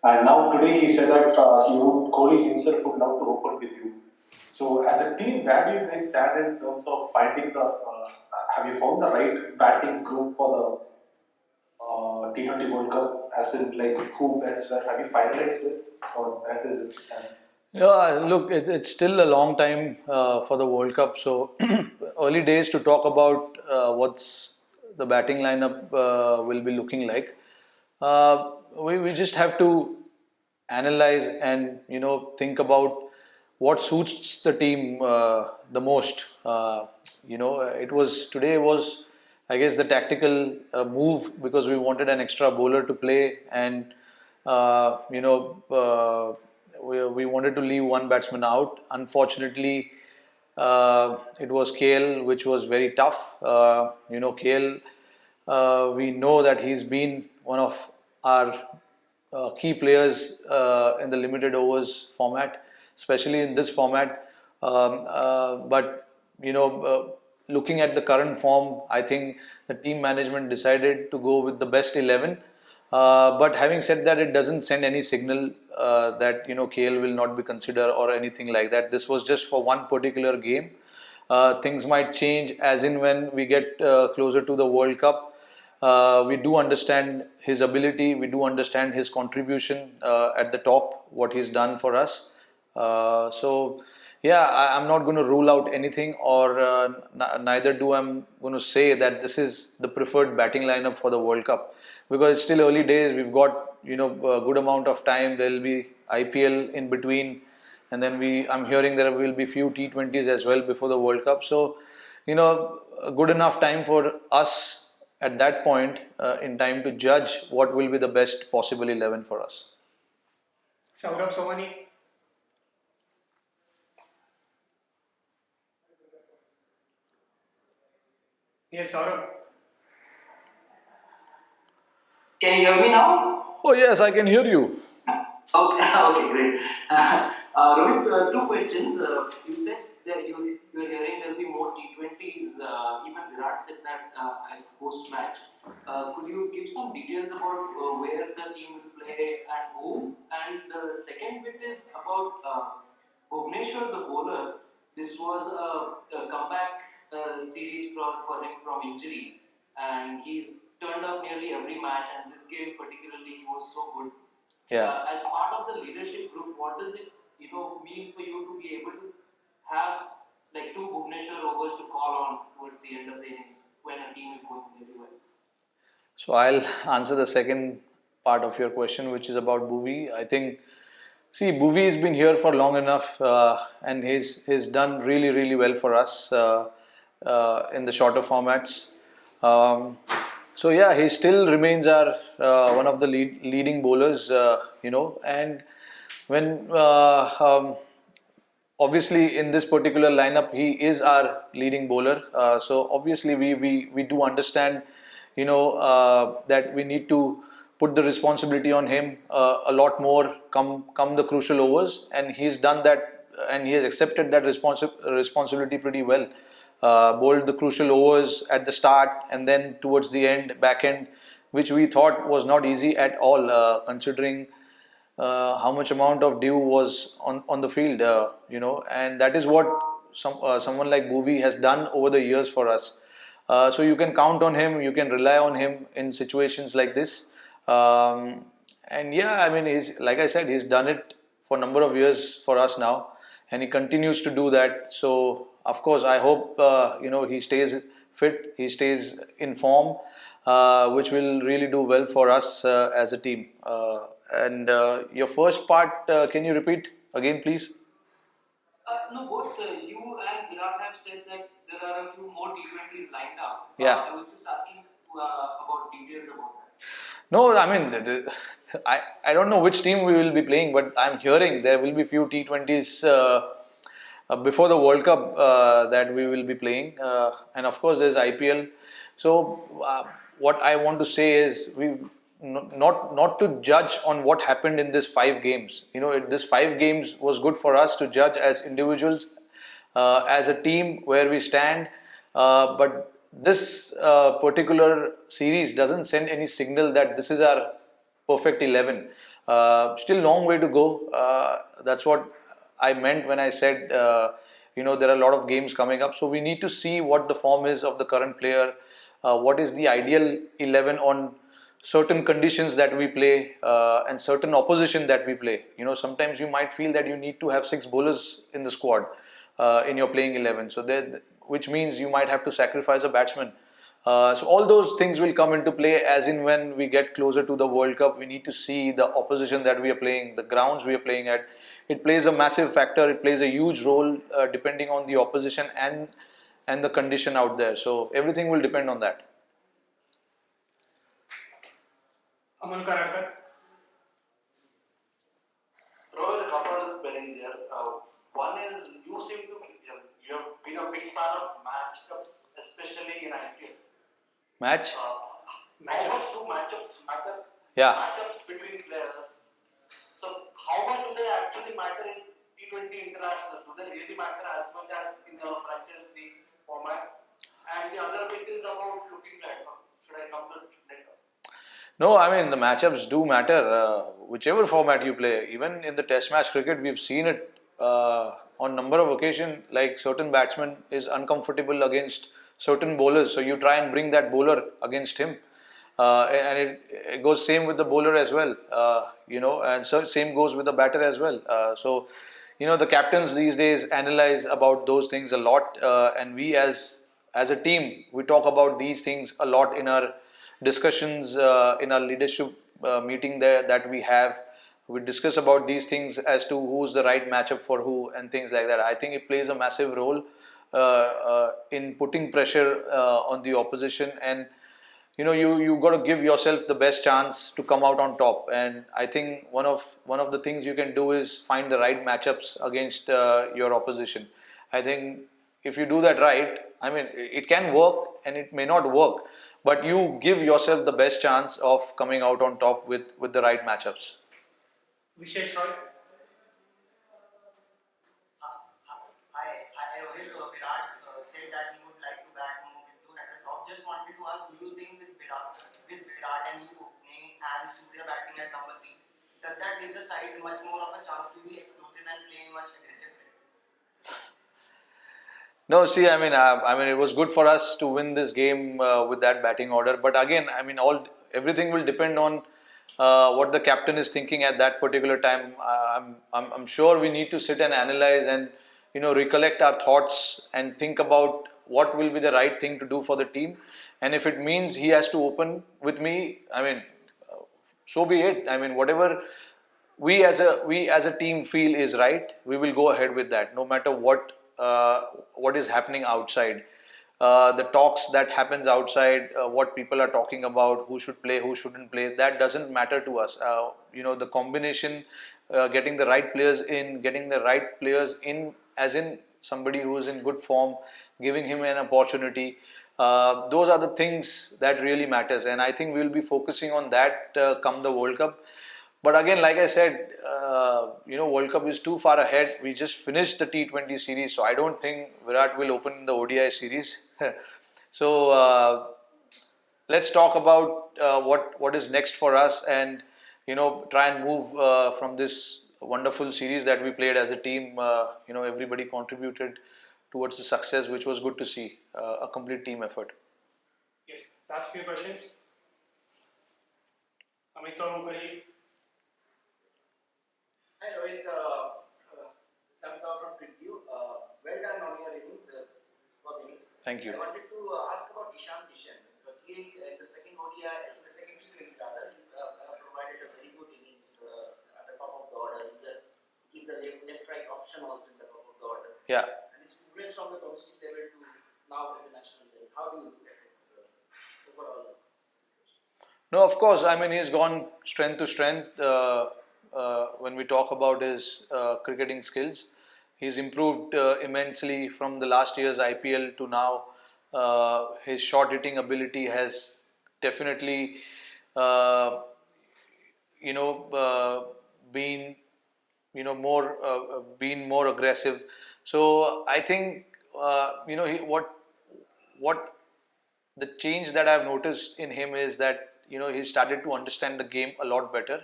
And now today he said that Kohli himself would love to open with you. So as a team, where do you guys stand in terms of finding the? Have you found the right batting group for the T20 World Cup? As in, like who bets where? Have you finalized it, or where does it stand? Yeah, look, it's still a long time for the World Cup, so early days to talk about what's the batting lineup will be looking like. We just have to analyze and think about what suits the team the most. It was today was I guess the tactical move because we wanted an extra bowler to play and uh, you know. We wanted to leave one batsman out. Unfortunately, it was KL, which was very tough. KL, we know that he's been one of our key players in the limited overs format, especially in this format. But looking at the current form, I think the team management decided to go with the best 11. But having said that, it doesn't send any signal that KL will not be considered or anything like that. This was just for one particular game. Things might change as in when we get closer to the World Cup. We do understand his ability. We do understand his contribution at the top, what he's done for us. So, yeah, I'm not going to rule out anything, or neither do I'm going to say that this is the preferred batting lineup for the World Cup because it's still early days. We've got a good amount of time. There will be IPL in between, and then I'm hearing there will be few T20s as well before the World Cup. So, a good enough time for us at that point in time to judge what will be the best possible 11 for us. Saurabh Somani. Yes, Saurabh. Can you hear me now? Oh, yes, I can hear you. Okay, okay, great. Rohit, two questions. You said that you're hearing there'll be more T20s. Even Virat said that post match. Could you give some details about where the team will play and whom? And the second bit is about Bhuvneshwar, the bowler. This was a comeback series for him from injury, and he's turned up nearly every match. And this game particularly, he was so good. Yeah. As part of the leadership group, what does it mean for you to be able to have like two Bhuvneshwar overs to call on towards the end of the innings when a team is going really well? So I'll answer the second part of your question, which is about Bhuvi. I think, see, Bhuvi has been here for long enough, and he's done really well for us in the shorter formats. So yeah, he still remains our one of the leading bowlers, and when obviously in this particular lineup he is our leading bowler, so obviously we do understand that we need to put the responsibility on him a lot more come the crucial overs, and he's done that and he has accepted that responsibility pretty well. Bowled the crucial overs at the start and then towards the end, back end, which we thought was not easy at all, considering how much amount of dew was on the field, and that is what someone like Bhuvi has done over the years for us. So you can count on him, you can rely on him in situations like this. And yeah, I mean, he's, like I said, he's done it for a number of years for us now, and he continues to do that. So of course, I hope he stays fit, he stays in form, which will really do well for us as a team. And your first part, can you repeat again, please? No, both you and Virat have said that there are a few more T20s lined up. Yeah. I was just asking about details about that. No, I mean, I don't know which team we will be playing, but I'm hearing there will be few T20s before the World Cup that we will be playing, and of course there's IPL. So what I want to say is we not to judge on what happened in this 5 games. This 5 games was good for us to judge as individuals, as a team where we stand, but this particular series doesn't send any signal that this is our perfect 11. Still long way to go. That's what I meant when I said, there are a lot of games coming up. So we need to see what the form is of the current player, what is the ideal 11 on certain conditions that we play, and certain opposition that we play. Sometimes you might feel that you need to have 6 bowlers in the squad in your playing 11. So which means you might have to sacrifice a batsman. So all those things will come into play as in when we get closer to the World Cup. We need to see the opposition that we are playing, the grounds we are playing at. It plays a massive factor. It plays a huge role depending on the opposition and the condition out there. So everything will depend on that. Amal Karadkar. Rohit, a couple of queries here. One is you seem to you have been a big fan of matchups, especially in IPL. Match? How much do matchups matter? Yeah. Matchups between players. So how much do they actually matter in T20 international? Do they really matter as much as in the franchise league format? And the other bit is about looking at. Should I come to it later? No, I mean the matchups do matter, whichever format you play. Even in the Test match cricket, we've seen it on number of occasions. Like certain batsman is uncomfortable against certain bowlers, so you try and bring that bowler against him, and it goes same with the bowler as well. And so same goes with the batter as well. So the captains these days analyze about those things a lot, and we as a team we talk about these things a lot in our discussions, in our leadership meeting there that we have. We discuss about these things as to who's the right matchup for who and things like that. I think it plays a massive role in putting pressure on the opposition, and you got to give yourself the best chance to come out on top. And I think one of the things you can do is find the right matchups against your opposition. I think if you do that right, I mean, it can work and it may not work, but you give yourself the best chance of coming out on top with the right matchups. Vishesh Roy. I Rohit, Virat said that he would like to bat more with you at the top. Just wanted to ask, do you think with Virat and you opening and Surya batting at number 3, does that give the side much more of a chance to be explosive and playing much aggressive? No, see, I mean, it was good for us to win this game with that batting order. But again, I mean, everything will depend on what the captain is thinking at that particular time. I'm sure we need to sit and analyze and recollect our thoughts and think about what will be the right thing to do for the team. And if it means he has to open with me, I mean, so be it. I mean, whatever we as a team feel is right, we will go ahead with that, no matter what is happening outside. The talks that happens outside, what people are talking about, who should play, who shouldn't play, that doesn't matter to us. The combination, getting the right players in, as in somebody who is in good form, giving him an opportunity. Those are the things that really matters, and I think we'll be focusing on that come the World Cup. But again, like I said, World Cup is too far ahead. We just finished the T20 series, so I don't think Virat will open in the ODI series. So let's talk about what is next for us, and try and move from this wonderful series that we played as a team. Everybody contributed towards the success, which was good to see. A complete team effort. Yes. Last few questions. Amitabh Mukherjee. Hi Rohit, Samita from Preview. Well done on your innings, Thank you. I wanted to ask about Ishan Kishan, because he in the second ODI, in the second T20 rather, he provided a very good innings at the top of the order. He's a left-right option also in the top of the order. Yeah. And he's progressed from the domestic level to now international level. How do you look at his overall? No, of course. I mean, he's gone strength to strength. When we talk about his cricketing skills, he's improved immensely from the last year's IPL to now. His short hitting ability has definitely, been more aggressive. So I think what the change that I've noticed in him is that he started to understand the game a lot better.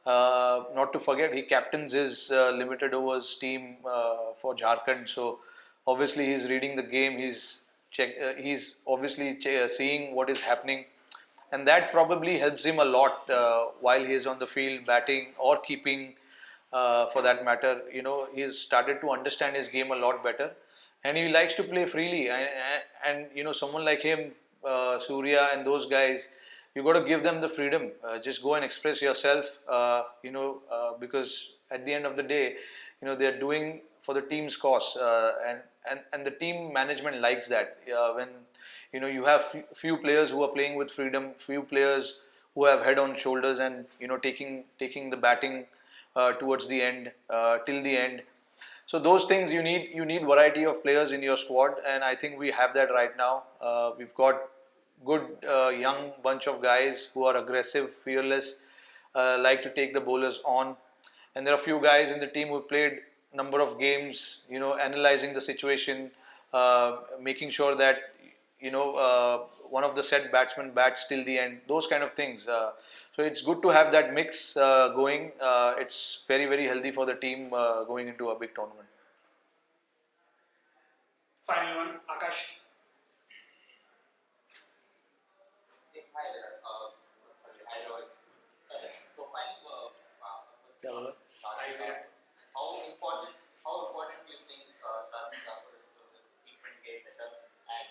Not to forget, he captains his limited overs team for Jharkhand. So obviously he's reading the game. He's obviously seeing what is happening, and that probably helps him a lot while he is on the field, batting or keeping. For that matter, he's started to understand his game a lot better, and he likes to play freely. And someone like him, Surya, and those guys, you got to give them the freedom. Just go and express yourself. Because at the end of the day, they're doing for the team's cause, and the team management likes that. When you have few players who are playing with freedom, few players who have head on shoulders, and taking the batting towards the end, till the end. So those things you need variety of players in your squad, and I think we have that right now. We've got good young bunch of guys who are aggressive, fearless, like to take the bowlers on, and there are a few guys in the team who played number of games, analyzing the situation, making sure that one of the set batsmen bats till the end. Those kind of things. So it's good to have that mix going. It's very very healthy for the team going into a big tournament. Final one, Akash. Hi there. Sorry, hi Rohit. So finally, how important do you think Shardul Thakur is to this T20 setup, and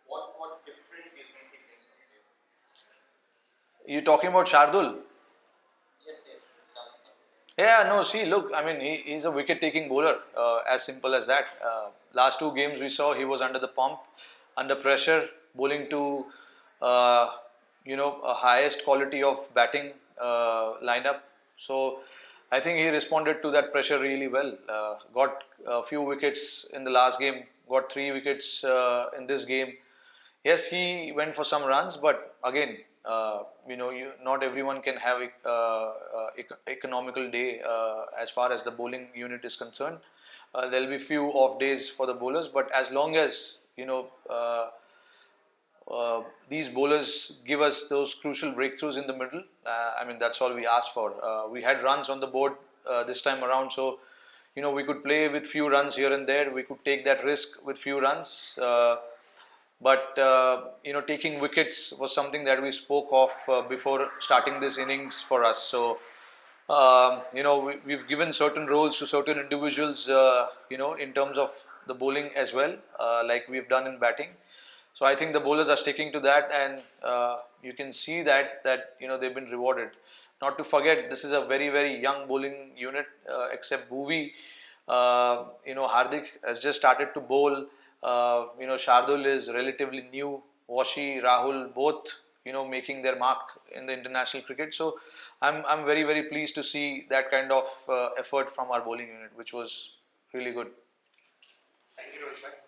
what different do you think he brings to the table? You talking about Shardul? Yes, Shardul Thakur. Yeah, no, see, look, I mean, he's a wicket-taking bowler, as simple as that. Last two games we saw he was under the pump, under pressure, bowling to, a highest quality of batting lineup. So I think he responded to that pressure really well. Got a few wickets in the last game, got 3 wickets in this game. Yes, he went for some runs, but again, not everyone can have economical day as far as the bowling unit is concerned. There'll be few off days for the bowlers, but as long as these bowlers give us those crucial breakthroughs in the middle, I mean that's all we ask for. We had runs on the board this time around, so we could play with few runs here and there. We could take that risk with few runs. But taking wickets was something that we spoke of before starting this innings for us. So we've given certain roles to certain individuals, in terms of the bowling as well, like we've done in batting. So I think the bowlers are sticking to that, and you can see that they've been rewarded. Not to forget, this is a very very young bowling unit, except Bhuvi. Hardik has just started to bowl. Shardul is relatively new. Washi, Rahul, both making their mark in the international cricket. So I'm very very pleased to see that kind of effort from our bowling unit, which was really good. Thank you, Rohit bhai.